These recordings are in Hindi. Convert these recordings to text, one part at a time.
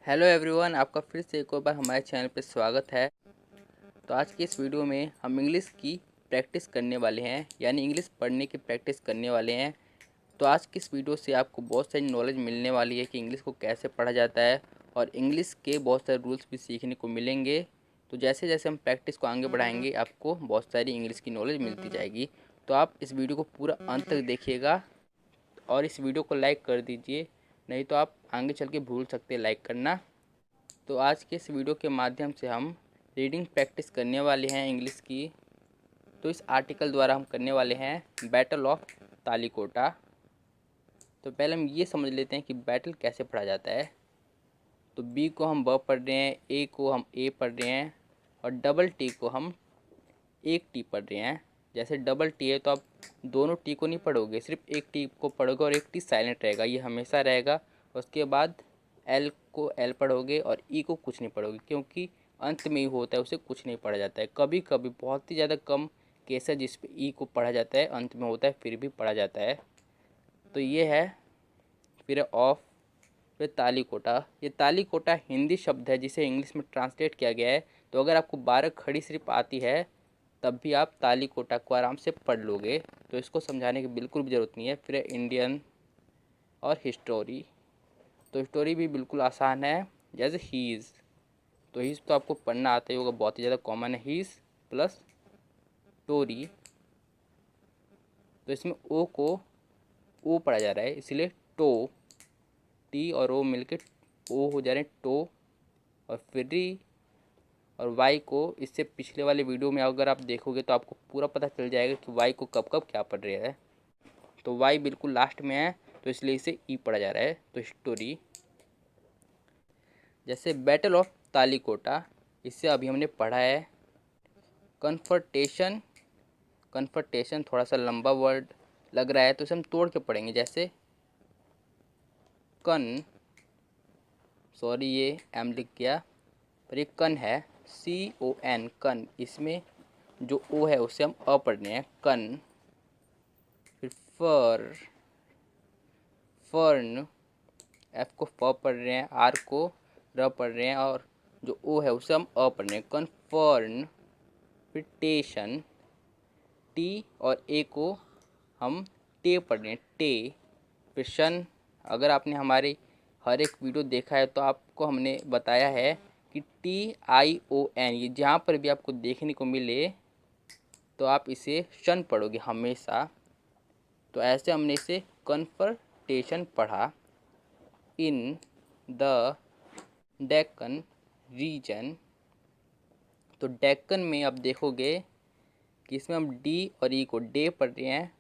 हेलो एवरीवन, आपका फिर से एक और बार हमारे चैनल पर स्वागत है। तो आज की इस वीडियो में हम इंग्लिश की प्रैक्टिस करने वाले हैं, यानी इंग्लिश पढ़ने की प्रैक्टिस करने वाले हैं। तो आज की इस वीडियो से आपको बहुत सारी नॉलेज मिलने वाली है कि इंग्लिश को कैसे पढ़ा जाता है, और इंग्लिश के बहुत सारे रूल्स भी सीखने को मिलेंगे। तो जैसे जैसे हम प्रैक्टिस को आगे बढ़ाएंगे, आपको बहुत सारी इंग्लिश की नॉलेज मिलती जाएगी। तो आप इस वीडियो को पूरा अंत तक देखिएगा और इस वीडियो को लाइक कर दीजिए, नहीं तो आप आगे चल के भूल सकते हैं लाइक करना। तो आज के इस वीडियो के माध्यम से हम रीडिंग प्रैक्टिस करने वाले हैं इंग्लिश की। तो इस आर्टिकल द्वारा हम करने वाले हैं बैटल ऑफ तालिकोटा। तो पहले हम ये समझ लेते हैं कि बैटल कैसे पढ़ा जाता है। तो बी को हम ब पढ़ रहे हैं, ए को हम ए पढ़ रहे हैं, और डबल टी को हम एक टी पढ़ रहे हैं। जैसे डबल टी है तो आप दोनों टी को नहीं पढ़ोगे, सिर्फ एक टी को पढ़ोगे और एक टी साइलेंट रहेगा, ये हमेशा रहेगा। उसके बाद एल को एल पढ़ोगे और ई को कुछ नहीं पढ़ोगे, क्योंकि अंत में ही होता है, उसे कुछ नहीं पढ़ा जाता है। कभी कभी बहुत ही ज़्यादा कम केस है जिस पे ई को पढ़ा जाता है, अंत में होता है फिर भी पढ़ा जाता है। तो ये है, फिर ऑफ, फिर तालिकोटा। ये तालिकोटा हिंदी शब्द है जिसे इंग्लिश में ट्रांसलेट किया गया है। तो अगर आपको 12 खड़ी सिर्फ आती है तब भी आप तालिकोटा को आराम से पढ़ लोगे, तो इसको समझाने की बिल्कुल भी ज़रूरत नहीं है। फिर इंडियन और हिस्टोरी। तो हिस्टोरी भी बिल्कुल आसान है, जैसे हीज़। तो हीज़ तो आपको पढ़ना आता ही होगा, बहुत ही ज़्यादा कॉमन है, हीज़ प्लस टोरी। तो इसमें ओ को ओ पढ़ा जा रहा है, इसलिए टो, टी और ओ मिलके ओ हो जा रहे हैं टो। और फ्री और वाई को इससे पिछले वाले वीडियो में अगर आप देखोगे तो आपको पूरा पता चल जाएगा कि वाई को कब कब क्या पढ़ रहा है। तो वाई बिल्कुल लास्ट में है, तो इसलिए इसे ई पढ़ा जा रहा है। तो स्टोरी, जैसे बैटल ऑफ तालिकोटा, इससे अभी हमने पढ़ा है। कन्फर्टेशन, कन्फर्टेशन थोड़ा सा लंबा वर्ड लग रहा है, तो इसे हम तोड़ के पढ़ेंगे। जैसे कन, सॉरी ये एम लिख गया, पर ये कन है, CON, कन। इसमें जो ओ है उसे हम अ पढ़ रहे हैं, कन। फिर फर, फर्न, एफ को फ पढ़ रहे हैं, आर को र पढ़ रहे हैं, और जो ओ है उसे हम अ पढ़ रहे हैं, कन्फर्न। फिर टेशन, टी और ए को हम टे पढ़ रहे हैं, टे। फिर शन, अगर आपने हमारे हर एक वीडियो देखा है तो आपको हमने बताया है कि TION, ये जहाँ पर भी आपको देखने को मिले तो आप इसे शन पढ़ोगे हमेशा। तो ऐसे हमने इसे कन्फर्टेशन पढ़ा। इन द डेक्कन रीजन, तो डेक्कन में आप देखोगे कि इसमें हम डी और ई को डे पढ़ रहे हैं,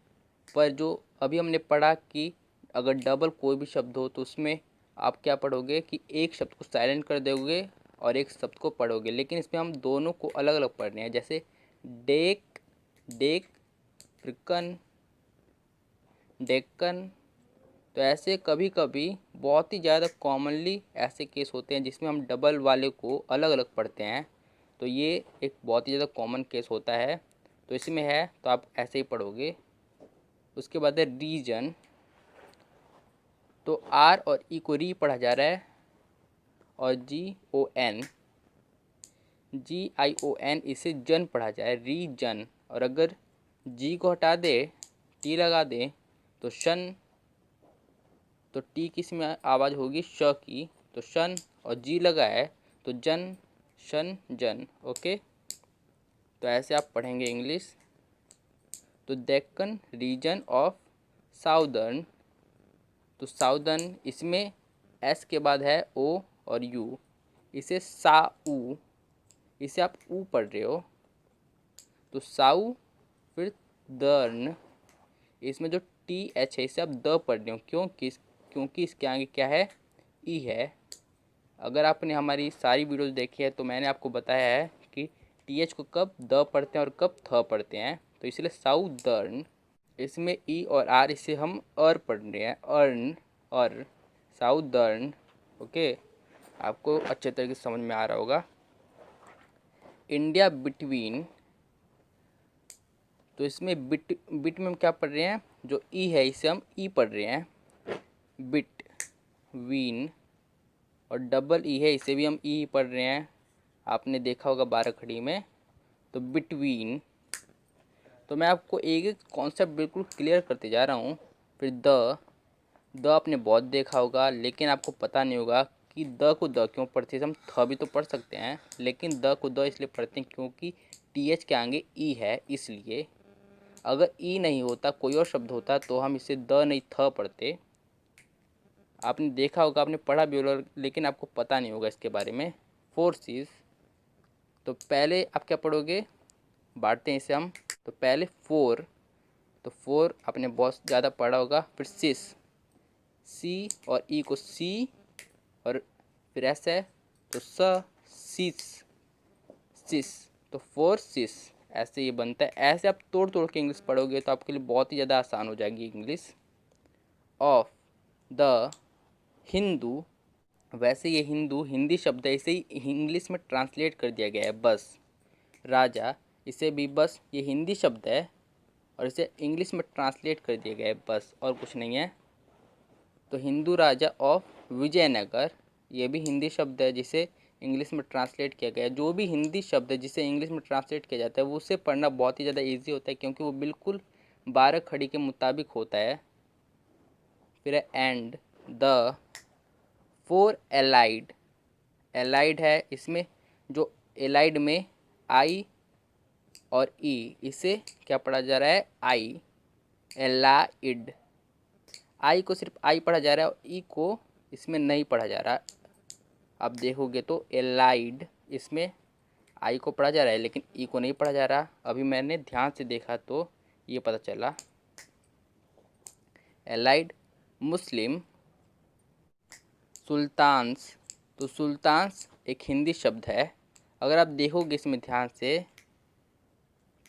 पर जो अभी हमने पढ़ा कि अगर डबल कोई भी शब्द हो तो उसमें आप क्या पढ़ोगे कि एक शब्द को साइलेंट कर दोगे और एक शब्द को पढ़ोगे, लेकिन इसमें हम दोनों को अलग अलग पढ़ रहे हैं। जैसे डेक, डेक, फ्रिकन, डेक्कन। तो ऐसे कभी कभी बहुत ही ज़्यादा कॉमनली ऐसे केस होते हैं जिसमें हम डबल वाले को अलग अलग पढ़ते हैं। तो ये एक बहुत ही ज़्यादा कॉमन केस होता है, तो इसमें है तो आप ऐसे ही पढ़ोगे। उसके बाद है रीजन, तो आर और ई को री पढ़ा जा रहा है, और GON इसे जन पढ़ा जाए, रीजन। और अगर जी को हटा दे, टी लगा दे तो शन। तो टी किस में आवाज़ होगी, श की, तो शन। और जी लगा है तो जन, शन, जन। ओके, तो ऐसे आप पढ़ेंगे इंग्लिश। तो डेक्कन रीजन ऑफ साउदर्न, तो साउदर्न, इसमें एस के बाद है ओ और यू, इसे साऊ, इसे आप ऊ पढ़ रहे हो, तो साऊ। फिर दर्न, इसमें जो TH है इसे आप द पढ़ रहे हो, क्योंकि इसके आगे क्या है, ई है। अगर आपने हमारी सारी वीडियोस देखी है तो मैंने आपको बताया है कि TH को कब द पढ़ते हैं और कब थ पढ़ते हैं, तो इसलिए साउदर्न। इसमें ई और आर, इसे हम अर पढ़ रहे हैं, अर्न और साउदर्न। ओके, आपको अच्छे तरीके से समझ में आ रहा होगा। इंडिया बिटवीन, तो इसमें बिट, बिट में हम क्या पढ़ रहे हैं, जो ई है इसे हम ई पढ़ रहे हैं, बिट वीन। और डबल ई है, इसे भी हम ई ही पढ़ रहे हैं, आपने देखा होगा 12 खड़ी में। तो बिटवीन। तो मैं आपको एक एक कॉन्सेप्ट बिल्कुल क्लियर करते जा रहा हूँ। फिर द आपने बहुत देखा होगा, लेकिन आपको पता नहीं होगा कि द को द क्यों पढ़ते हैं। हम थ भी तो पढ़ सकते हैं, लेकिन द को द इसलिए पढ़ते हैं क्योंकि टी एच के आगे ई है, इसलिए। अगर ई नहीं होता, कोई और शब्द होता, तो हम इसे द नहीं थ पढ़ते। आपने देखा होगा, आपने पढ़ा भी होगा, लेकिन आपको पता नहीं होगा इसके बारे में। फोर्सेस। तो पहले आप क्या पढ़ोगे, बांटते हैं इसे हम। तो पहले फोर, तो फोर आपने बहुत ज़्यादा पढ़ा होगा। फिर सिस, सी और ई को सी, और फिर एस है तो सिस, सिस। तो फोर सिस, ऐसे ये बनता है। ऐसे आप तोड़ तोड़ के इंग्लिश पढ़ोगे तो आपके लिए बहुत ही ज़्यादा आसान हो जाएगी इंग्लिश। ऑफ द हिंदू, वैसे ये हिंदू हिंदी शब्द है, इसे ही इंग्लिश में ट्रांसलेट कर दिया गया है बस। राजा, इसे भी बस, ये हिंदी शब्द है और इसे इंग्लिश में ट्रांसलेट कर दिया गया है बस, और कुछ नहीं है। तो हिंदू राजा ऑफ विजयनगर, ये भी हिंदी शब्द है जिसे इंग्लिश में ट्रांसलेट किया गया है। जो भी हिंदी शब्द है जिसे इंग्लिश में ट्रांसलेट किया जाता है, वो उसे पढ़ना बहुत ही ज़्यादा ईजी होता है, क्योंकि वो बिल्कुल 12 खड़ी के मुताबिक होता है। फिर है and the four allied. Allied है, इसमें जो एलाइड में आई और ई, इसे क्या पढ़ा जा रहा है, आई, एलाइड। आई को सिर्फ आई पढ़ा जा रहा है और ई को इसमें नहीं पढ़ा जा रहा। आप देखोगे तो एलाइड, इसमें आई को पढ़ा जा रहा है लेकिन ई को नहीं पढ़ा जा रहा। अभी मैंने ध्यान से देखा तो ये पता चला। एलाइड मुस्लिम सुल्तान्स, तो सुल्तान्स एक हिंदी शब्द है। अगर आप देखोगे इसमें ध्यान से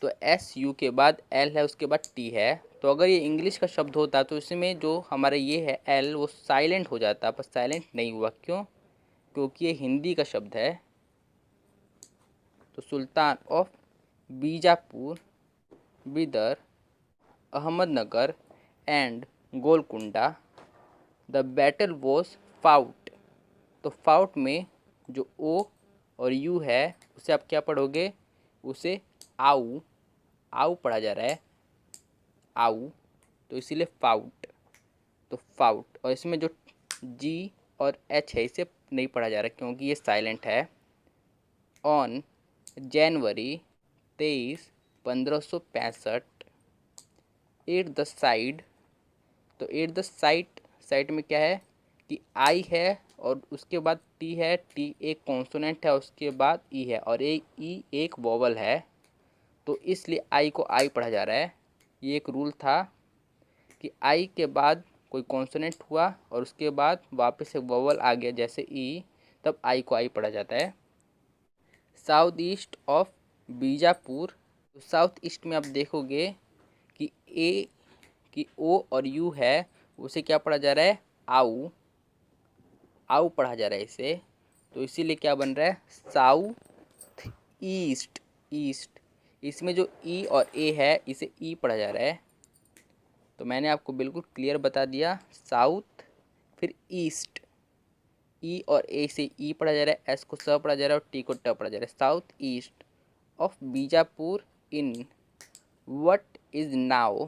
तो एस यू के बाद एल है, उसके बाद टी है। तो अगर ये इंग्लिश का शब्द होता तो इसमें जो हमारा ये है एल, वो साइलेंट हो जाता, पर साइलेंट नहीं हुआ। क्यों? क्योंकि ये हिंदी का शब्द है। तो sultan of Bijapur, Bidar, Ahmednagar and Golconda, the battle was fought. तो फाउट में जो ओ और यू है उसे आप क्या पढ़ोगे, उसे आऊ, आऊ पढ़ा जा रहा है, आऊ, तो इसीलिए फाउट। तो फाउट, और इसमें जो जी और एच है इसे नहीं पढ़ा जा रहा क्योंकि ये साइलेंट है। On January 23, 1565, at the side. तो एट द साइट, साइट में क्या है कि आई है और उसके बाद टी है, टी एक कॉन्सोनेंट है, उसके बाद ई है, और ई एक वोवल है। तो इसलिए आई को आई पढ़ा जा रहा है। ये एक रूल था कि आई के बाद कोई कॉन्सोनेंट हुआ और उसके बाद वापस एक वोवल आ गया जैसे ई, तब आई को आई पढ़ा जाता है। साउथ ईस्ट ऑफ बीजापुर, तो साउथ ईस्ट में आप देखोगे कि ए की ओ और यू है, उसे क्या पढ़ा जा रहा है, आऊ, आऊ पढ़ा जा रहा है इसे। तो इसीलिए क्या बन रहा है, साउथ ईस्ट, ईस्ट। इसमें जो ई और ए है इसे ई पढ़ा जा रहा है। तो मैंने आपको बिल्कुल क्लियर बता दिया। साउथ, फिर ईस्ट, ई और ए से ई पढ़ा जा रहा है, एस को स पढ़ा जा रहा है और टी को ट पढ़ा जा रहा है। South east of Bijapur in what is now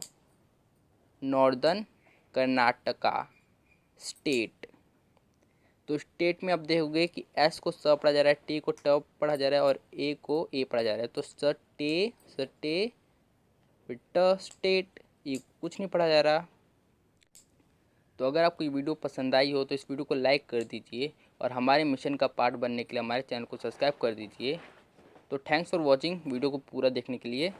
northern Karnataka state. तो स्टेट में आप देखोगे कि एस को स पढ़ा जा रहा है, टी को ट पढ़ा जा रहा है और ए को ए पढ़ा जा रहा है। तो सटे, फिर ट स्टेट, ये कुछ नहीं पढ़ा जा रहा। तो अगर आपको ये वीडियो पसंद आई हो तो इस वीडियो को लाइक कर दीजिए और हमारे मिशन का पार्ट बनने के लिए हमारे चैनल को सब्सक्राइब कर दीजिए। तो थैंक्स फॉर वॉचिंग, वीडियो को पूरा देखने के लिए।